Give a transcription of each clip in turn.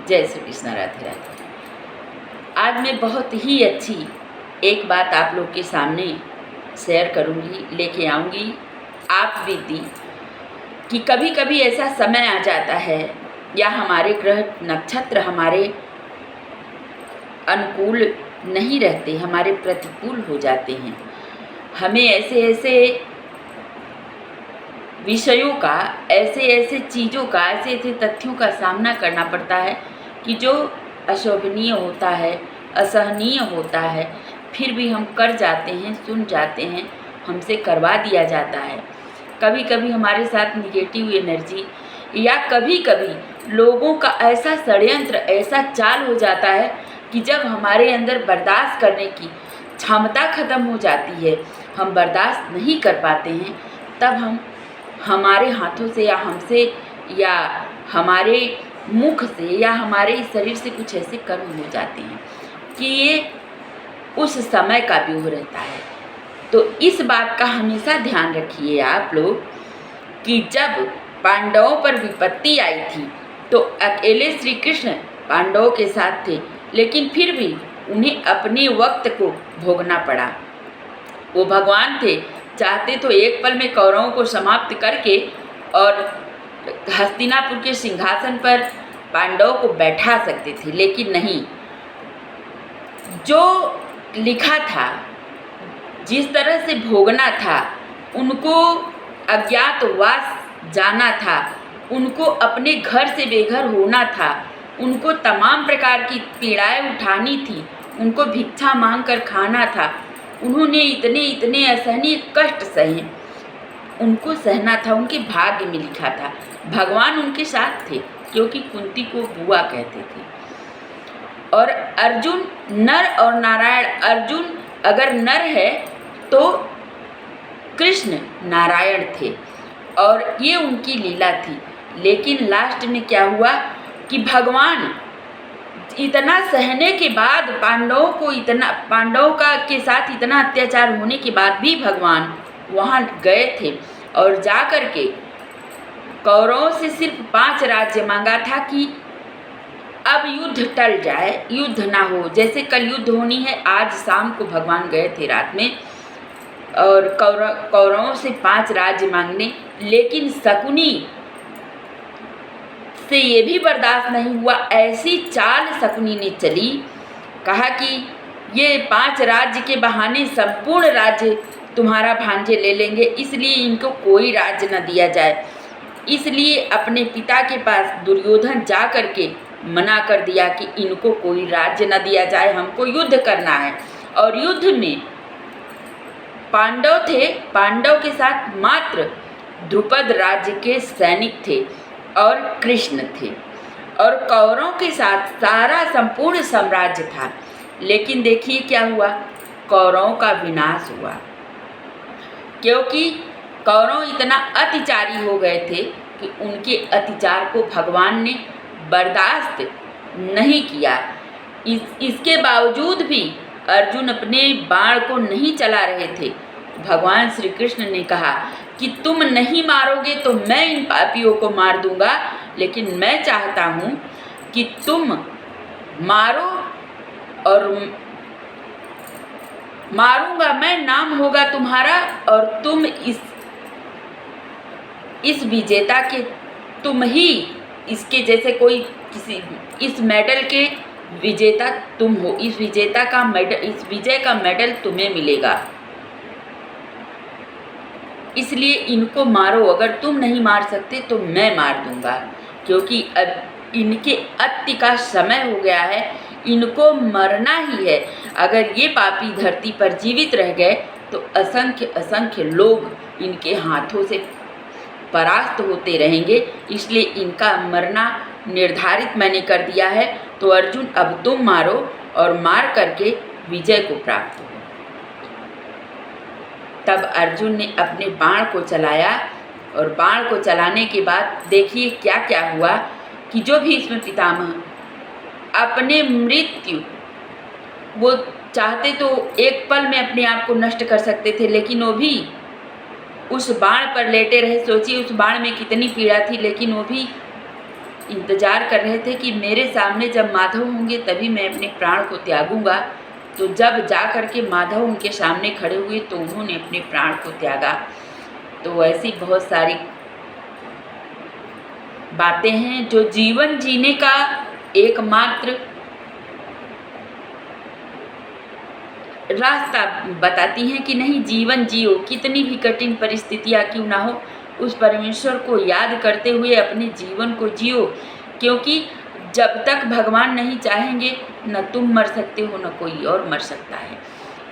जय श्री कृष्ण, राधे राधे। आज मैं बहुत ही अच्छी एक बात आप लोग के सामने शेयर करूंगी, लेके आऊंगी आप बीती कि कभी कभी ऐसा समय आ जाता है या हमारे ग्रह नक्षत्र हमारे अनुकूल नहीं रहते, हमारे प्रतिकूल हो जाते हैं। हमें ऐसे ऐसे विषयों का, ऐसे ऐसे चीज़ों का, ऐसे ऐसे तथ्यों का सामना करना पड़ता है कि जो अशोभनीय होता है, असहनीय होता है, फिर भी हम कर जाते हैं, सुन जाते हैं, हमसे करवा दिया जाता है। कभी कभी हमारे साथ निगेटिव एनर्जी या कभी कभी लोगों का ऐसा षड्यंत्र, ऐसा चाल हो जाता है कि जब हमारे अंदर बर्दाश्त करने की क्षमता खत्म हो जाती है, हम बर्दाश्त नहीं कर पाते हैं, तब हम हमारे हाथों से या हमसे या हमारे मुख से या हमारे शरीर से कुछ ऐसे कर्म हो जाते हैं कि ये उस समय का व्यूह रहता है। तो इस बात का हमेशा ध्यान रखिए आप लोग कि जब पांडवों पर विपत्ति आई थी तो अकेले श्री कृष्ण पांडवों के साथ थे, लेकिन फिर भी उन्हें अपने वक्त को भोगना पड़ा। वो भगवान थे, चाहते तो एक पल में कौरवों को समाप्त करके और हस्तिनापुर के सिंहासन पर पांडवों को बैठा सकते थे, लेकिन नहीं। जो लिखा था, जिस तरह से भोगना था, उनको अज्ञातवास जाना था, उनको अपने घर से बेघर होना था, उनको तमाम प्रकार की पीड़ाएं उठानी थी, उनको भिक्षा मांग कर खाना था। उन्होंने इतने इतने असहनीय कष्ट सहे, उनको सहना था, उनके भाग्य में लिखा था। भगवान उनके साथ थे क्योंकि कुंती को बुआ कहते थे। और अर्जुन नर और नारायण, अर्जुन अगर नर है तो कृष्ण नारायण थे और ये उनकी लीला थी। लेकिन लास्ट में क्या हुआ कि भगवान इतना सहने के बाद, पांडवों का के साथ इतना अत्याचार होने के बाद भी भगवान वहाँ गए थे और जा कर के कौरवों से सिर्फ 5 राज्य मांगा था कि अब युद्ध टल जाए, युद्ध ना हो। जैसे कल युद्ध होनी है, आज शाम को भगवान गए थे रात में और कौरवों से 5 राज्य मांगने, लेकिन शकुनी से ये भी बर्दाश्त नहीं हुआ। ऐसी चाल शकुनी ने चली, कहा कि ये 5 राज्य के बहाने संपूर्ण राज्य तुम्हारा भांजे ले लेंगे, इसलिए इनको कोई राज्य न दिया जाए। इसलिए अपने पिता के पास दुर्योधन जा कर के मना कर दिया कि इनको कोई राज्य न दिया जाए, हमको युद्ध करना है। और युद्ध में पांडव थे, पांडव के साथ मात्र द्रुपद राज्य के सैनिक थे और कृष्ण थे, और कौरवों के साथ सारा संपूर्ण साम्राज्य था। लेकिन देखिए क्या हुआ, कौरवों का विनाश हुआ, क्योंकि कौरव इतना अत्याचारी हो गए थे कि उनके अत्याचार को भगवान ने बर्दाश्त नहीं किया। इसके बावजूद भी अर्जुन अपने बाण को नहीं चला रहे थे। भगवान श्री कृष्ण ने कहा कि तुम नहीं मारोगे तो मैं इन पापियों को मार दूंगा, लेकिन मैं चाहता हूँ कि तुम मारो और मारूंगा मैं, नाम होगा तुम्हारा, और तुम इस विजेता के, तुम ही इसके जैसे कोई किसी, इस मेडल के विजेता तुम हो, इस विजेता का मेडल, इस विजय का मेडल तुम्हें मिलेगा, इसलिए इनको मारो। अगर तुम नहीं मार सकते तो मैं मार दूंगा, क्योंकि अब इनके अत्य का समय हो गया है, इनको मरना ही है। अगर ये पापी धरती पर जीवित रह गए तो असंख्य असंख्य लोग इनके हाथों से परास्त होते रहेंगे, इसलिए इनका मरना निर्धारित मैंने कर दिया है। तो अर्जुन अब तुम मारो और मार करके विजय को प्राप्त हो। तब अर्जुन ने अपने बाण को चलाया और बाण को चलाने के बाद देखिए क्या क्या हुआ कि जो भीष्म पितामह अपने मृत्यु, वो चाहते तो एक पल में अपने आप को नष्ट कर सकते थे, लेकिन वो भी उस बाण पर लेटे रहे। सोचिए उस बाण में कितनी पीड़ा थी, लेकिन वो भी इंतज़ार कर रहे थे कि मेरे सामने जब माधव होंगे तभी मैं अपने प्राण को त्यागूंगा। तो जब जा कर के माधव उनके सामने खड़े हुए तो उन्होंने अपने प्राण को त्यागा। तो ऐसी बहुत सारी बातें हैं जो जीवन जीने का एकमात्र रास्ता बताती हैं कि नहीं, जीवन जियो, कितनी भी कठिन परिस्थितियाँ क्यों ना हो, उस परमेश्वर को याद करते हुए अपने जीवन को जियो। क्योंकि जब तक भगवान नहीं चाहेंगे न तुम मर सकते हो न कोई और मर सकता है।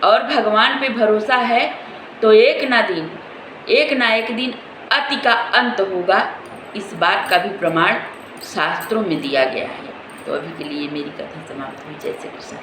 और भगवान पे भरोसा है तो एक ना एक दिन अति का अंत होगा। इस बात का भी प्रमाण शास्त्रों में दिया गया है। तो अभी के लिए मेरी कथा समाप्त हुई। जय श्री कृष्ण।